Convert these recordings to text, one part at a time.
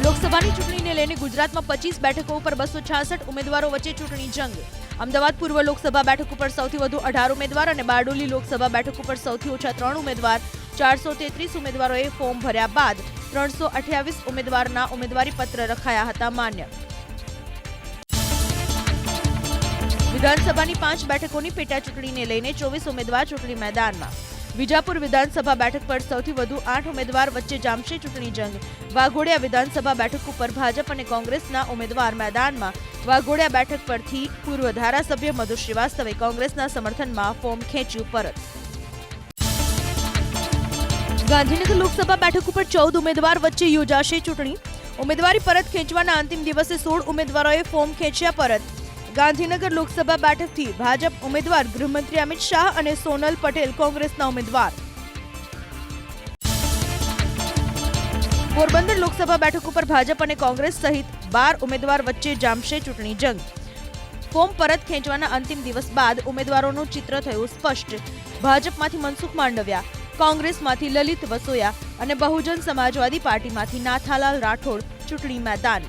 લોકસભાની ચૂંટણીને લઈને ગુજરાતમાં 25 બેઠકો ઉપર 266 ઉમેદવારો વચ્ચે ચૂંટણી જંગ. અમદાવાદ પૂર્વ લોકસભા બેઠક ઉપર સૌથી વધુ 18 ઉમેદવાર અને બારડોલી લોકસભા બેઠક ઉપર સૌથી ઓછા 3 ઉમેદવાર 433 ઉમેદવારોએ ફોર્મ ભર્યા બાદ 328 ઉમેદવારના ઉમેદવારી પત્ર રખાયા હતા માન્ય. વિધાનસભાની 5 બેઠકોની પેટા ચૂંટણીને લઈને 24 ઉમેદવાર ચૂંટણી મેદાનમાં. વિજાપુર વિધાનસભા બેઠક પર સૌથી વધુ 8 ઉમેદવાર વચ્ચે જામશે ચૂંટણી જંગ. વાઘોડિયા વિધાનસભા બેઠક ઉપર ભાજપ અને કોંગ્રેસના ઉમેદવાર મેદાનમાં. વાઘોડિયા બેઠક પરથી પૂર્વ ધારાસભ્ય મધુ શ્રીવાસ્તવે કોંગ્રેસના સમર્થનમાં ફોર્મ ખેંચ્યું પરત. ગાંધીનગર લોકસભા બેઠક ઉપર 14 ઉમેદવાર વચ્ચે યોજાશે ચૂંટણી. ઉમેદવારી પરત ખેંચવાના અંતિમ દિવસે 16 ઉમેદવારોએ ફોર્મ ખેંચ્યા પરત. ગાંધીનગર લોકસભા બેઠકથી ભાજપ ઉમેદવાર ગૃહમંત્રી અમિત શાહ અને સોનલ પટેલ કોંગ્રેસના ઉમેદવાર. પોરબંદર લોકસભા બેઠક ઉપર ભાજપ અને કોંગ્રેસ સહિત 12 ઉમેદવાર વચ્ચે જામશે ચૂંટણી જંગ. ફોર્મ પરત ખેંચવાના અંતિમ દિવસ બાદ ઉમેદવારોનું ચિત્ર થયું સ્પષ્ટ. ભાજપમાંથી મનસુખ માંડવિયા, કોંગ્રેસમાંથી લલિત વસોયા અને બહુજન સમાજવાદી પાર્ટીમાંથી નાથાલાલ રાઠોડ ચૂંટણી મેદાન.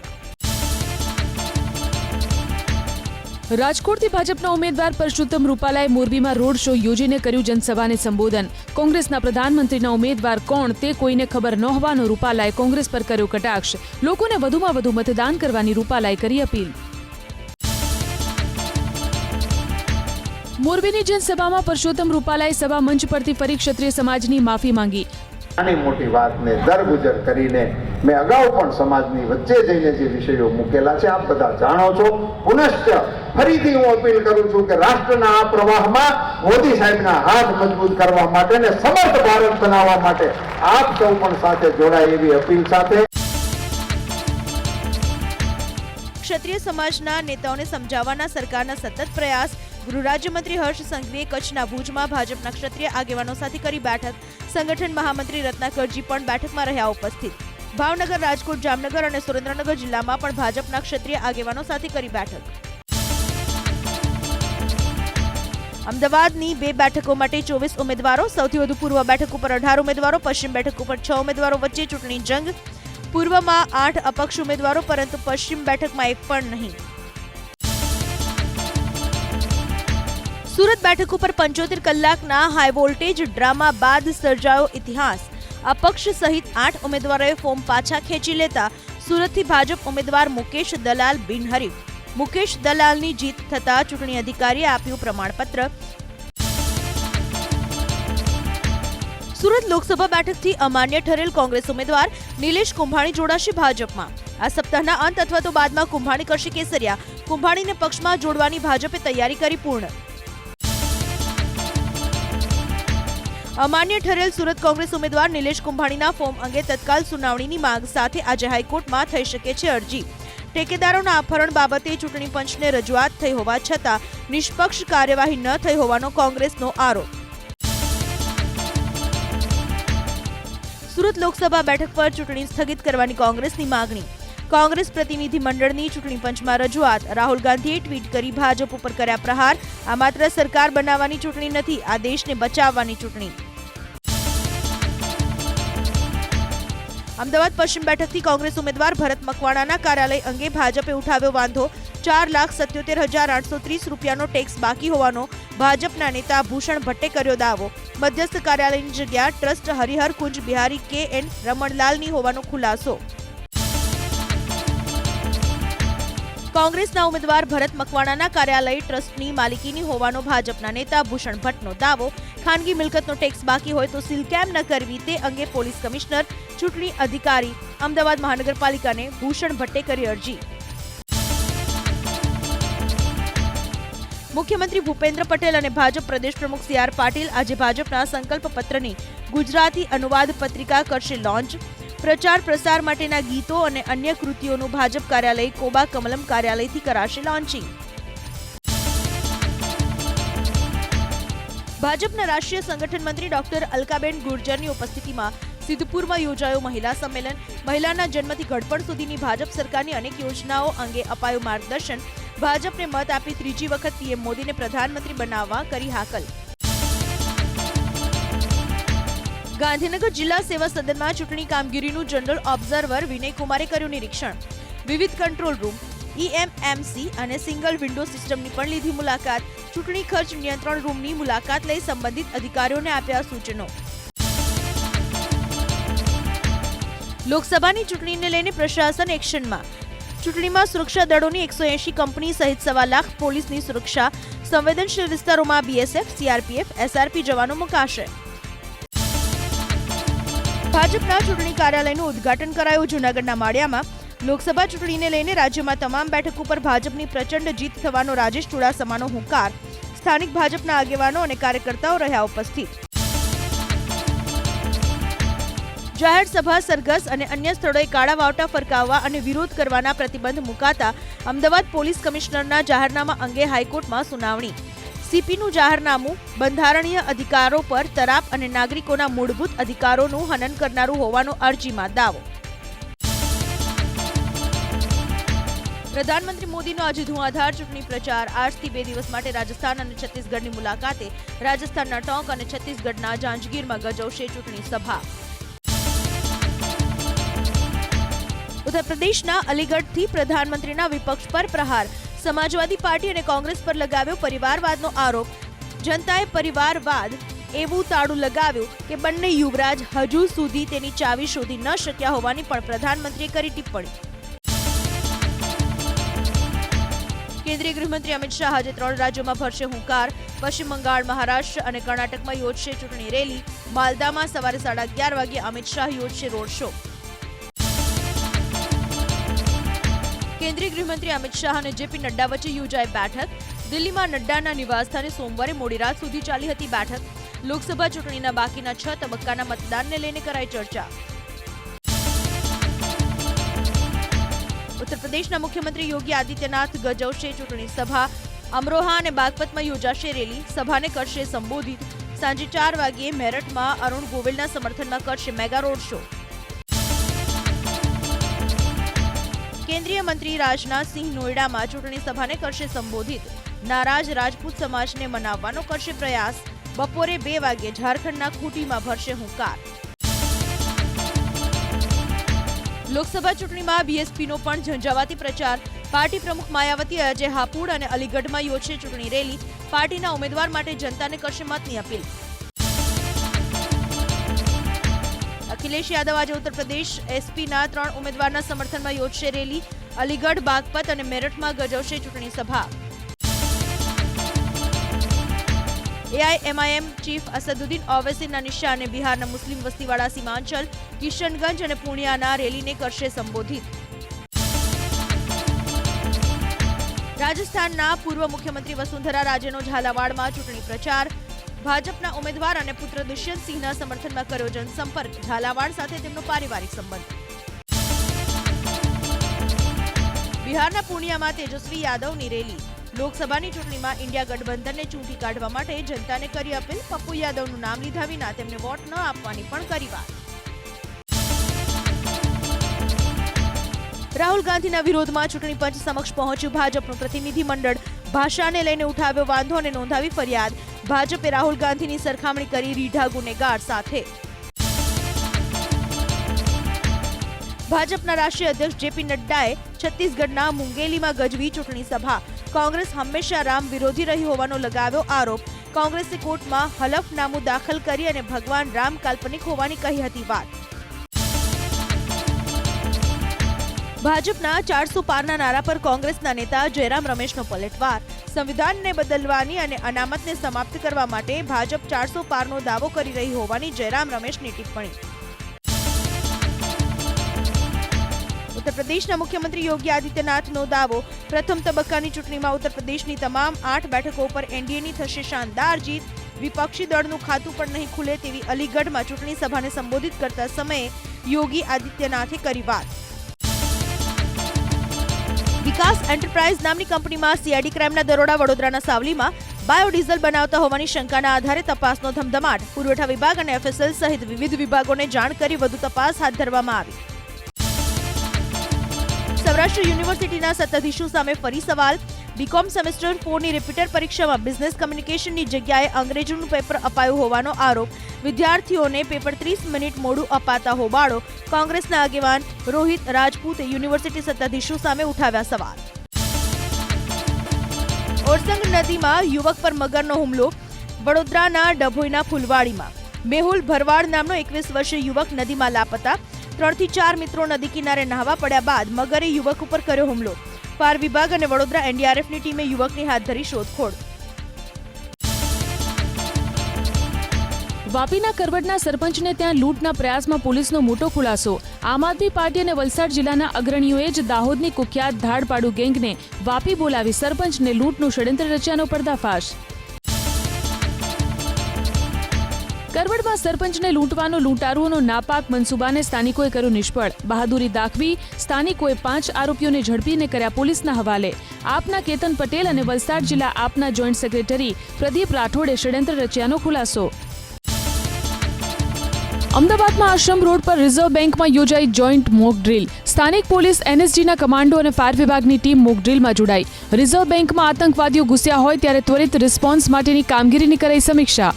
રાજકોટથી ભાજપના ઉમેદવાર પરસોત્તમ રૂપાલાએ મોરબીમાં રોડ શો યોજીને કર્યું જનસભાને સંબોધન. કોંગ્રેસના પ્રધાનમંત્રીના ઉમેદવાર કોણ તે કોઈને ખબર ન હોવાનો રૂપાલાએ કોંગ્રેસ પર કર્યો કટાક્ષ. લોકોને વધુમાં વધુ મતદાન કરવાની રૂપાલાએ કરી અપીલ. મોરબીની જનસભામાં પરસોત્તમ રૂપાલાએ સભા મંચ પરથી ફરી ક્ષત્રિય સમાજની માફી માંગી. નાની મોટી વાતને દરગુજર કરીને મેં અગાઉ પણ સમાજની વચ્ચે જઈને જે વિષયો મૂકેલા છે આપ બધા જાણો છો. પુનશ્ચ ફરીથી હું અપીલ કરું છું કે રાષ્ટ્રના આ પ્રવાહમાં મોદી સાહેબના હાથ મજબૂત કરવા માટે ને સમર્થ ભારત બનાવવા માટે આપ સૌ પણ સાથે જોડાય એવી અપીલ સાથે. ક્ષત્રિય સમાજના નેતાઓને સમજાવવાના સરકારના સતત પ્રયાસ. ગૃહ રાજ્યમંત્રી હર્ષ સંઘવીએ કચ્છના ભુજમાં ભાજપના ક્ષત્રિય આગેવાનો સાથે કરી બેઠક. સંગઠન મહામંત્રી રત્નાકરજી પણ બેઠકમાં રહ્યા ઉપસ્થિત. ભાવનગર, રાજકોટ, જામનગર અને સુરેન્દ્રનગર જિલ્લામાં પણ ભાજપના ક્ષત્રિય આગેવાનો સાથે કરી બેઠક. અમદાવાદની 2 બેઠકો માટે 24 ઉમેદવારો. સૌથી વધુ પૂર્વ બેઠક ઉપર 18 ઉમેદવારો, પશ્ચિમ બેઠક ઉપર 6 ઉમેદવારો વચ્ચે ચૂંટણી જંગ. પૂર્વમાં 8 અપક્ષ ઉમેદવારો પરંતુ પશ્ચિમ બેઠકમાં એક પણ નહીં. સુરત બેઠક ઉપર 75 કલાકના હાઈ વોલ્ટેજ ડ્રામા બાદ સર્જાયો ઇતિહાસ. અપક્ષ સહિત 8 ઉમેદવારોએ ફોર્મ પાછા ખેંચી લેતા સુરતથી ભાજપ ઉમેદવાર મુકેશ દલાલ બિનહરીફ. મુકેશ દલાલની જીત થતા ચૂંટણી અધિકારીએ આપ્યું પ્રમાણપત્ર. સુરત લોકસભા બેઠકથી અમાન્ય ઠરેલ કોંગ્રેસ ઉમેદવાર નિલેશ કુંભાણી જોડાશે ભાજપમાં. આ સપ્તાહના અંત અથવા તો બાદમાં કુંભાણી કરશે કેસરિયા. કુંભાણીને પક્ષમાં જોડવાની ભાજપે તૈયારી કરી પૂર્ણ. અમાન્ય ઠરેલ સુરત કોંગ્રેસ ઉમેદવાર નિલેશ કુંભાણીના ફોર્મ અંગે તત્કાલ સુનાવણીની માંગ સાથે આજે હાઈકોર્ટમાં થઈ શકે છે અરજી. ઠેકેદારોના અપહરણ બાબતે ચૂંટણી પંચને રજૂઆત થઈ હોવા છતાં નિષ્પક્ષ કાર્યવાહી ન થઈ હોવાનો કોંગ્રેસનો આરોપ. સુરત લોકસભા બેઠક પર ચૂંટણી સ્થગિત કરવાની કોંગ્રેસની માંગણી. કોંગ્રેસ પ્રતિનિધિ મંડળની ચૂંટણી પંચમાં રજૂઆત. રાહુલ ગાંધીએ ટ્વીટ કરી ભાજપ ઉપર કર્યા પ્રહાર. આ માત્ર સરકાર બનાવવાની ચૂંટણી નથી, આ દેશને બચાવવાની ચૂંટણી. અમદાવાદ પશ્ચિમ બેઠકથી કોંગ્રેસ ઉમેદવાર ભરત મકવાણાના કાર્યાલય અંગે ભાજપે ઉઠાવ્યો વાંધો. 4,77,830 રૂપિયાનો ટેક્સ બાકી હોવાનો ભાજપના નેતા ભૂષણ ભટ્ટે કર્યો દાવો. મધ્યસ્થ કાર્યાલયની જગ્યા ટ્રસ્ટ હરિહર કુંજ બિહારી કે.એન. રમણલાલની હોવાનો ખુલાસો. કોંગ્રેસના ઉમેદવાર ભરત મકવાણાના કાર્યાલય ટ્રસ્ટની માલિકીની હોવાનો ભાજપના નેતા ભૂષણ ભટ્ટનો દાવો. ખાનગી મિલકતનો ટેક્સ બાકી હોય તો સીલ કેમ ન કરવી તે અંગે પોલીસ કમિશનર, ચૂંટણી અધિકારી, અમદાવાદ મહાનગરપાલિકાને ભૂષણ ભટ્ટે કરી અરજી. મુખ્યમંત્રી ભૂપેન્દ્ર પટેલ અને ભાજપ પ્રદેશ પ્રમુખ સી.આર. પાટીલ આજે ભાજપના સંકલ્પ પત્રની ગુજરાતી અનુવાદ પત્રિકા કરશે લોન્ચ. પ્રચાર પ્રસાર માટેના ગીતો અને અન્ય કૃતિઓનું ભાજપ કાર્યાલય કોબા કમલમ કાર્યાલયથી કરાશે લોન્ચિંગ. ભાજપના રાષ્ટ્રીય સંગઠન મંત્રી ડોક્ટર અલકાબેન ગુર્જરની ઉપસ્થિતિમાં સિદ્ધપુરમાં યોજાયો મહિલા સંમેલન. મહિલાના જન્મથી ઘડપણ સુધીની ભાજપ સરકારની અનેક યોજનાઓ અંગે અપાયું માર્ગદર્શન. ભાજપને મત આપી ત્રીજી વખત પીએમ મોદીને પ્રધાનમંત્રી બનાવવા કરી હાકલ. ગાંધીનગર જિલ્લા સેવા સદનમાં ચૂંટણી કામગીરીનું જનરલ ઓબ્ઝર્વર વિનયકુમારે કર્યું નિરીક્ષણ. વિવિધ કંટ્રોલ રૂમ, EMMC અને સિંગલ વિન્ડો સિસ્ટમની પણ લીધી મુલાકાત. ચૂંટણી ખર્ચ નિયંત્રણ રૂમની મુલાકાત લઈ સંબંધિત અધિકારીઓને આપ્યા સૂચનો. લોકસભાની ચૂંટણીને લઈને પ્રશાસન એક્શનમાં. ચૂંટણીમાં સુરક્ષા દળોની 180 કંપની સહિત 1.25 લાખ પોલીસની સુરક્ષા. સંવેદનશીલ વિસ્તારોમાં BSF, CRPF, SRP જવાનો મુકાશે. ભાજપના ચૂંટણી કાર્યાલયનું ઉદ્ઘાટન કરાયું. જૂનાગઢના માળિયામાં લોકસભા ચૂંટણીને લઈને રાજ્યમાં તમામ બેઠકો પર ભાજપની પ્રચંડ જીત થવાનો રાજેશ ચુડાસમાનો હુંકાર. સ્થાનિક ભાજપના આગેવાનો અને કાર્યકર્તાઓ રહ્યા ઉપસ્થિત. જાહેર સભા, સરઘસ અને અન્ય સ્થળોએ કાળા વાવટા ફરકાવવા અને વિરોધ કરવાના પ્રતિબંધ મુકાતા અમદાવાદ પોલીસ કમિશનરના જાહેરનામા અંગે હાઈકોર્ટમાં સુનાવણી. CPનું જાહેરનામું બંધારણીય અધિકારો પર તરાપ અને નાગરિકોના મૂળભૂત અધિકારોનું હનન કરનારું હોવાનો અરજીમાં દાવો. પ્રધાનમંત્રી મોદીનો આજે ધુઆધાર ચૂંટણી પ્રચાર. આજથી 2 દિવસ માટે રાજસ્થાન અને છત્તીસગઢની મુલાકાતે. રાજસ્થાનના ટોંક અને છત્તીસગઢના જાંજગીરમાં ગજવશે ચૂંટણી સભા. ઉત્તર પ્રદેશના અલીગઢથી પ્રધાનમંત્રીના વિપક્ષ પર પ્રહાર. સમાજવાદી પાર્ટી અને કોંગ્રેસ પર લગાવ્યો પરિવારવાદનો આરોપ. જનતાએ પરિવારવાદ એવું તાળું લગાવ્યું કે બંને યુવરાજ હજુ સુધી તેની ચાવી શોધી ન શક્યા હોવાની પણ પ્રધાનમંત્રીએ કરી ટિપ્પણી. કેન્દ્રીય ગૃહમંત્રી અમિત શાહ આજે 3 રાજ્યોમાં ભરશે હુંકાર. પશ્ચિમ બંગાળ, મહારાષ્ટ્ર અને કર્ણાટકમાં યોજશે ચૂંટણી રેલી. માલદામાં સવારે 11:30 વાગે અમિત શાહ યોજશે રોડ શો. કેન્દ્રીય ગૃહમંત્રી અમિત શાહ અને JP નડ્ડા વચ્ચે યોજાઈ બેઠક. દિલ્હીમાં નડ્ડાના નિવાસસ્થાને સોમવારે મોડી રાત સુધી ચાલી હતી બેઠક. લોકસભા ચૂંટણીના બાકીના 6 તબક્કાના મતદાનને લઈને કરાઈ ચર્ચા. ઉત્તર પ્રદેશના મુખ્યમંત્રી યોગી આદિત્યનાથ ગજવશે ચૂંટણી સભા. અમરોહા અને બાગપતમાં યોજાશે રેલી. સભાને કરશે સંબોધિત. સાંજે 4 વાગ્યે મેરઠમાં અરુણ ગોવિલના સમર્થનમાં કરશે મેગા રોડ શો. કેન્દ્રીય મંત્રી રાજનાથસિંહ નોઈડામાં ચૂંટણી સભાને કરશે સંબોધિત. નારાજ રાજપૂત સમાજને મનાવવાનો કરશે પ્રયાસ. બપોરે 2 વાગ્યે ઝારખંડના ખૂંટીમાં ભરશે હુંકાર. લોકસભા ચૂંટણીમાં BSPનો પણ ઝંઝાવાતી પ્રચાર. પાર્ટી પ્રમુખ માયાવતી આજે હાપુડ અને અલીગઢમાં યોજશે ચૂંટણી રેલી. પાર્ટીના ઉમેદવાર માટે જનતાને કરશે મતની અપીલ. અખિલેશ યાદવ આજે ઉત્તર પ્રદેશ SPના 3 ઉમેદવારના સમર્થનમાં યોજશે રેલી. અલીગઢ, બાગપત અને મેરઠમાં ગજવશે ચૂંટણી સભા. AIMIM ચીફ અસદુદ્દીન ઓવૈસીના નિશાને બિહારના મુસ્લિમ વસ્તીવાળા સીમાંચલ, કિશનગંજ અને પૂર્ણિયાના રેલીને કરશે સંબોધિત. રાજસ્થાનના પૂર્વ મુખ્યમંત્રી વસુંધરા રાજેનો ઝાલાવાડમાં ચૂંટણી પ્રચાર. ભાજપના ઉમેદવાર અને પુત્ર દુષ્યંતસિંહના સમર્થનમાં કર્યો જનસંપર્ક. ઝાલાવાડ સાથે તેમનો પારિવારિક સંબંધ. બિહારના પૂર્ણિયામાં તેજસ્વી યાદવની રેલી. લોકસભાની ચૂંટણીમાં ઇન્ડિયા ગઠબંધનને ચૂંટી કાઢવા માટે જનતાને કરી અપીલ. પપ્પુ યાદવનું નામ લીધા વિના તેમને વોટ ન આપવાની પણ કરી વાત. રાહુલ ગાંધીના વિરોધમાં ચૂંટણી પંચ સમક્ષ પહોંચ્યું ભાજપનું પ્રતિનિધિ મંડળ. ભાષાને લઈને ઉઠાવ્યો વાંધો અને નોંધાવી ફરિયાદ. ભાજપે રાહુલ ગાંધીની સરખામણી કરી રીઢા ગુનેગાર સાથે. ભાજપના રાષ્ટ્રીય અધ્યક્ષ JP નડ્ડાએ છત્તીસગઢના મુંગેલીમાં ગજવી ચૂંટણી સભા. કોંગ્રેસ હંમેશા રામ વિરોધી રહી હોવાનો લગાવ્યો આરોપ. કોંગ્રેસે કોર્ટમાં હલફનામું દાખલ કરી અને ભગવાન રામ કાલ્પનિક હોવાની કહી હતી વાત. ભાજપના 400 પારના નારા પર કોંગ્રેસના નેતા જયરામ રમેશનો પલટવાર. સંવિધાનને બદલવાની અને અનામતને સમાપ્ત કરવા માટે ભાજપ 400 પારનો દાવો કરી રહી હોવાની જયરામ રમેશની ટિપ્પણી. ઉત્તર પ્રદેશના મુખ્યમંત્રી યોગી આદિત્યનાથનો દાવો. પ્રથમ તબક્કાની ચૂંટણીમાં ઉત્તર પ્રદેશની તમામ 8 બેઠકો પર NDAની થશે શાનદાર જીત. વિપક્ષી દળનું ખાતું પણ નહીં ખુલે તેવી અલીગઢમાં ચૂંટણી સભાને સંબોધિત કરતા સમયે યોગી આદિત્યનાથે કરી વાત. વિકાસ એન્ટરપ્રાઇઝ નામની કંપનીમાં CID ક્રાઇમના દરોડા. વડોદરાના સાવલીમાં બાયોડીઝલ બનાવતા હોવાની શંકાના આધારે તપાસનો ધમધમાટ. પુરવઠા વિભાગ અને FSL સહિત વિવિધ વિભાગોને જાણ કરી વધુ તપાસ હાથ ધરવામાં આવી. સૌરાષ્ટ્ર યુનિવર્સિટીના સત્તાધીશો સામે ફરી સવાલ. બીકોમ સેમેસ્ટર 4 ની રિપીટર પરીક્ષામાં બિઝનેસ કમ્યુનિકેશનની જગ્યાએ અંગ્રેજીનું પેપર અપાયું હોવાનો આરોપ. વિદ્યાર્થીઓને પેપર 30 મિનિટ મોડું અપાતા હોબાળો. કોંગ્રેસના આગેવાન રોહિત રાજપૂતે યુનિવર્સિટી સત્તાધીશો સામે ઉઠાવ્યા સવાલ. ઓરસંગ નદીમાં યુવક પર મગરનો હુમલો. વડોદરાના ડભોઈના ફુલવાડીમાં મેહુલ ભરવાડ નામનો 21 વર્ષીય યુવક નદીમાં લાપતા. 3 થી 4 મિત્રો નદી કિનારે નહાવા પડ્યા બાદ મગરે યુવક ઉપર કર્યો હુમલો. ફાયર વિભાગ અને વડોદરા એનડીઆરએફની ટીમે યુવકની હાથ ધરી શોધખોળ. વાપીના કરવડના સરપંચને ત્યાં લૂંટના પ્રયાસમાં પોલીસનો મોટો ખુલાસો. આમ આદમી પાર્ટી અને વલસાડ જિલ્લાના અગ્રણીઓએ જ દાહોદની કુખ્યાત ધાડપાડુ ગેંગને વાપી બોલાવી સરપંચને લૂંટનું ષડયંત્ર રચ્યાનો પર્દાફાશ. કરવડમાં સરપંચને લૂંટવાનો લૂંટારુઓનો નાપાક મનસૂબાને સ્થાનિકોએ કર્યો નિષ્ફળ. બહાદુરી દાખવી સ્થાનિકોએ 5 આરોપીઓને ઝડપીને કર્યા પોલીસના હવાલે. આપના કેતન પટેલ અને વલસાડ જિલ્લા આપના જોઈન્ટ સેક્રેટરી પ્રદીપ રાઠોડે ષડયંત્ર રચ્યાનો ખુલાસો. અમદાવાદમાં આશ્રમ રોડ પર રિઝર્વ બેંકમાં યોજાઈ જોઈન્ટ મોક ડ્રીલ. સ્થાનિક પોલીસ, એનએસજીના કમાન્ડો અને ફાયર વિભાગની ટીમ મોક ડ્રીલમાં જોડાઈ. રિઝર્વ બેંકમાં આતંકવાદીઓ ઘૂસ્યા હોય ત્યારે ત્વરિત રિસ્પોન્સ માટેની કામગીરીની કરાઈ સમીક્ષા.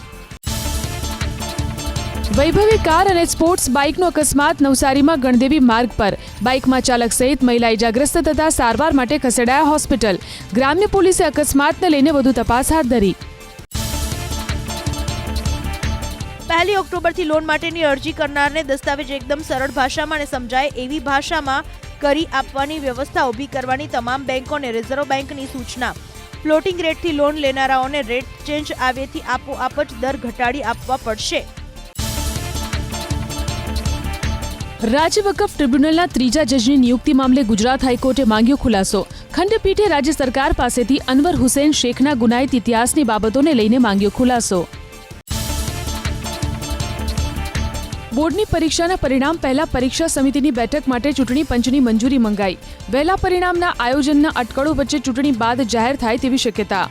વૈભવી કાર અને સ્પોર્ટ્સ બાઇકનો અકસ્માત. નવસારીમાં ગણદેવી માર્ગ પર બાઇકમાં ચાલક સહિત મહિલા ઇજાગ્રસ્ત થતા સારવાર માટે ખસેડાયા હોસ્પિટલ. ગ્રામ્ય પોલીસે અકસ્માતને લઈને વધુ તપાસ હાથ ધરી. 1 ઓક્ટોબરથી લોન માટેની અરજી કરનારને દસ્તાવેજ એકદમ સરળ ભાષામાં અને સમજાય એવી ભાષામાં કરી આપવાની વ્યવસ્થા ઊભી કરવાની તમામ બેંકોને રિઝર્વ બેંકની સૂચના. ફ્લોટિંગ રેટથી લોન લેનારાઓને રેટ ચેન્જ આવ્યેથી આપોઆપ જ દર ઘટાડી આપવા પડશે. રાજ્ય વકફ ટ્રિબ્યુનલના 3જા જજની નિયુક્તિ મામલે ગુજરાત હાઈકોર્ટે માંગ્યો ખુલાસો. ખંડપીઠે રાજ્ય સરકાર પાસેથી અનવર હુસેન શેખના ગુનાહિત ઇતિહાસની બાબતોને લઈને માંગ્યો ખુલાસો. બોર્ડની પરીક્ષાના પરિણામ પહેલા પરીક્ષા સમિતિની બેઠક માટે ચૂંટણી પંચની મંજૂરી મંગાઈ. વહેલા પરિણામના આયોજનના અટકળો વચ્ચે ચૂંટણી બાદ જાહેર થાય તેવી શક્યતા.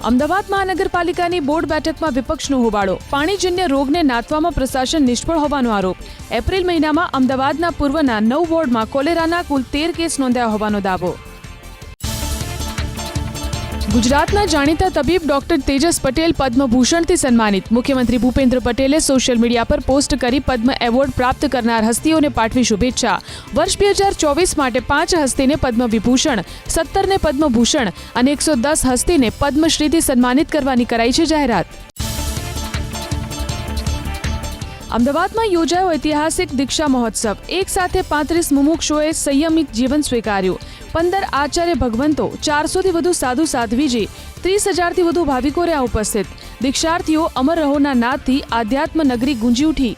અમદાવાદ મહાનગરપાલિકાની બોર્ડ બેઠકમાં વિપક્ષનો હોબાળો. પાણીજન્ય રોગને નાથવામાં પ્રશાસન નિષ્ફળ હોવાનો આરોપ. એપ્રિલ મહિનામાં અમદાવાદના પૂર્વના 9 વોર્ડમાં કોલેરાના કુલ 13 કેસ નોંધાયા હોવાનો દાવો. ગુજરાતના જાણીતા તબીબ ડોક્ટર તેજસ પટેલ પદ્મભૂષણથી સન્માનિત. મુખ્યમંત્રી ભૂપેન્દ્ર પટેલે સોશિયલ મીડિયા પર પોસ્ટ કરી પદ્મ એવોર્ડ પ્રાપ્ત કરનાર હસ્તીઓને પાઠવી શુભેચ્છા. વર્ષ 2024 માટે 5 હસ્તીને પદ્મ વિભૂષણ, 17ને પદ્મભૂષણ અને 110 હસ્તીને પદ્મશ્રીથી સન્માનિત કરવાની કરાઈ છે જાહેરાત. અમદાવાદમાં યોજાયો ઐતિહાસિક દીક્ષા મહોત્સવ. એક સાથે 35 મુમુક્ષુઓએ સંયમિત જીવન સ્વીકાર્યું. 15 આચાર્ય ભગવંતો, 400થી વધુ સાધુ સાધ્વીજી, 30,000થી વધુ ભાવિકો રહ્યા ઉપસ્થિત. દીક્ષાર્થીઓ અમર રહોના નાદથી આધ્યાત્મ નગરી ગુંજી ઉઠી.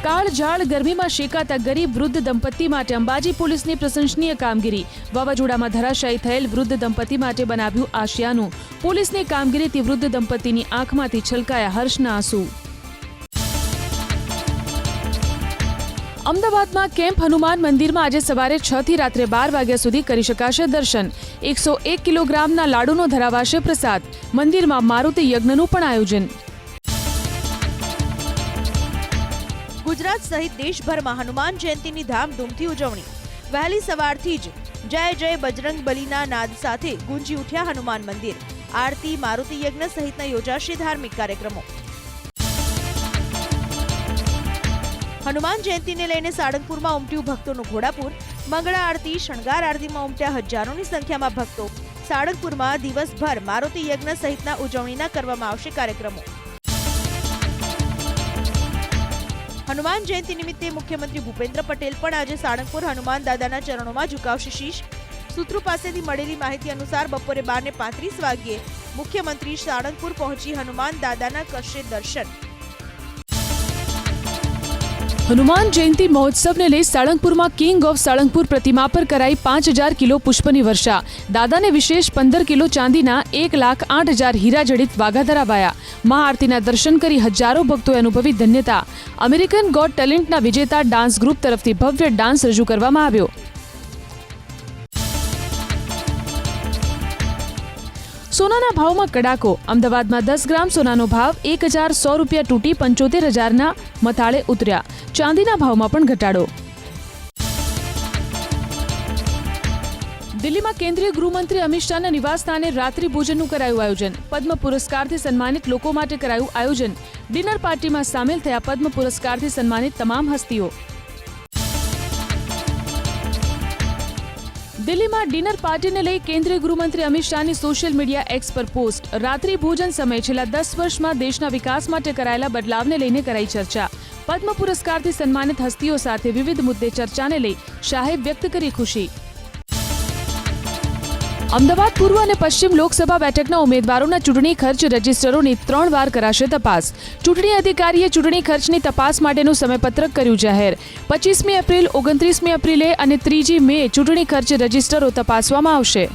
કાળઝાળ ગરમીમાં શેકાતા ગરીબ વૃદ્ધ દંપતી માટે અંબાજી પોલીસની પ્રશંસનીય કામગીરી. વાવાઝોડામાં ધરાશાયી થયેલ વૃદ્ધ દંપતી માટે બનાવ્યું આશિયાનું. પોલીસની કામગીરીથી વૃદ્ધ દંપતીની આંખમાંથી છલકાયા હર્ષના આંસુ. અમદાવાદમાં કેમ્પ હનુમાન મંદિરમાં આજે સવારે 6 થી રાત્રે 12 વાગ્યા સુધી કરી શકાશે દર્શન. 101 કિલોગ્રામના લાડુનો ધરાવાશે પ્રસાદ. મંદિરમાં મારુતિ યજ્ઞનું પણ આયોજન. ગુજરાત સહિત દેશભરમાં હનુમાન જયંતીની ધામધૂમથી ઉજવણી. વહેલી સવારથી જ જય જય બજરંગ બલીના નાદ સાથે ગુંજી ઉઠ્યા હનુમાન મંદિર. આરતી, મારુતિ યજ્ઞ સહિતના યોજાશે ધાર્મિક કાર્યક્રમો. હનુમાન જયંતીને લઈને સાળંગપુરમાં ઉમટ્યું ભક્તોનું ઘોડાપુર. મંગળા આરતી, શણગાર આરતીમાં ઉમટ્યા હજારોની સંખ્યામાં ભક્તો. સાળંગપુરમાં દિવસભર મારુતિ યજ્ઞ સહિતના ઉજવણીના કરવામાં આવશે કાર્યક્રમો. હનુમાન જયંતી નિમિત્તે મુખ્યમંત્રી ભૂપેન્દ્ર પટેલ પણ આજે સાળંગપુર હનુમાન દાદાના ચરણોમાં ઝુકાવશે શીશ. સૂત્રો પાસેથી મળેલી માહિતી અનુસાર બપોરે 12:35 વાગ્યે મુખ્યમંત્રી સાળંગપુર પહોંચી હનુમાન દાદાના કરશે દર્શન. હનુમાન જયંતી મહોત્સવને લઈ સાળંગપુરમાં કિંગ ઓફ સાળંગપુર પ્રતિમા પર કરાઈ 5,000 કિલો પુષ્પની વર્ષા. દાદાને વિશેષ 15 કિલો ચાંદીના 1,08,000 હીરા જડિત વાઘા ધરાવાયા. મહાઆરતીના દર્શન કરી હજારો ભક્તોએ અનુભવી ધન્યતા. અમેરિકન ગોટ ટેલેન્ટના વિજેતા ડાન્સ ગ્રુપ તરફથી ભવ્ય ડાન્સ રજૂ કરવામાં આવ્યો. સોનાના ભાવમાં કડાકો. અમદાવાદમાં 10 ગ્રામ સોનાનો ભાવ 1,100 રૂપિયા તૂટી 75,000ના મથાળે ઉતર્યા. ચાંદીના ભાવમાં પણ ઘટાડો. દિલ્હીમાં કેન્દ્રીય ગૃહમંત્રી અમિત શાહના નિવાસસ્થાને રાત્રિ ભોજનનું કરાયું આયોજન. પદ્મ પુરસ્કારથી સન્માનિત લોકો માટે કરાયું આયોજન. ડિનર પાર્ટીમાં સામેલ થયા પદ્મ પુરસ્કારથી સન્માનિત તમામ હસ્તીઓ. દિલ્હીમાં ડિનર પાર્ટીને લઈ કેન્દ્રીય ગૃહમંત્રી અમિત શાહની સોશિયલ મીડિયા એક્સ પર પોસ્ટ. રાત્રિ ભોજન સમયે છેલ્લા 10 વર્ષમાં દેશના વિકાસ માટે કરાયેલા બદલાવને લઈને કરાઈ ચર્ચા. પદ્મ પુરસ્કારથી સન્માનિત હસ્તીઓ સાથે વિવિધ મુદ્દે ચર્ચાને લઈ શાહે વ્યક્ત કરી ખુશી. અમદાવાદ પૂર્વ અને પશ્ચિમ લોકસભા બેઠકના ઉમેદવારોના ચૂંટણી ખર્ચ રજિસ્ટરોની 3 વાર કરાશે તપાસ. ચૂંટણી અધિકારીએ ચૂંટણી ખર્ચની તપાસ માટેનું સમયપત્રક કર્યું જાહેર. 25મી એપ્રિલ, 29મી એપ્રિલે અને 3જી મે ચૂંટણી ખર્ચ રજિસ્ટરો તપાસવામાં આવશે.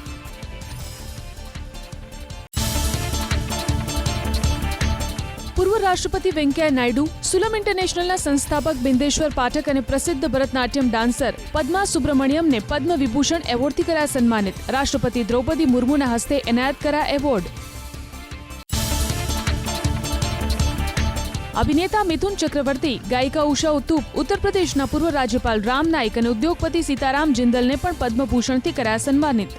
પૂર્વ રાષ્ટ્રપતિ વેંકૈયા નાયડુ, સુલમ ઇન્ટરનેશનલના સંસ્થાપક બિંદેશ્વર પાઠક અને પ્રસિદ્ધ ભરતનાટ્યમ ડાન્સર પદ્મા સુબ્રમણ્યમને પદ્મ વિભૂષણ એવોર્ડથી કર્યા સન્માનિત. રાષ્ટ્રપતિ દ્રૌપદી મુર્મુના હસ્તે એનાયત કરાયા એવોર્ડ. અભિનેતા મિથુન ચક્રવર્તી, ગાયિકા ઉષા ઉતુપ, ઉત્તર પ્રદેશના પૂર્વ રાજ્યપાલ રામ નાઈક અને ઉદ્યોગપતિ સીતારામ જિંદલને પણ પદ્મભૂષણથી કર્યા સન્માનિત.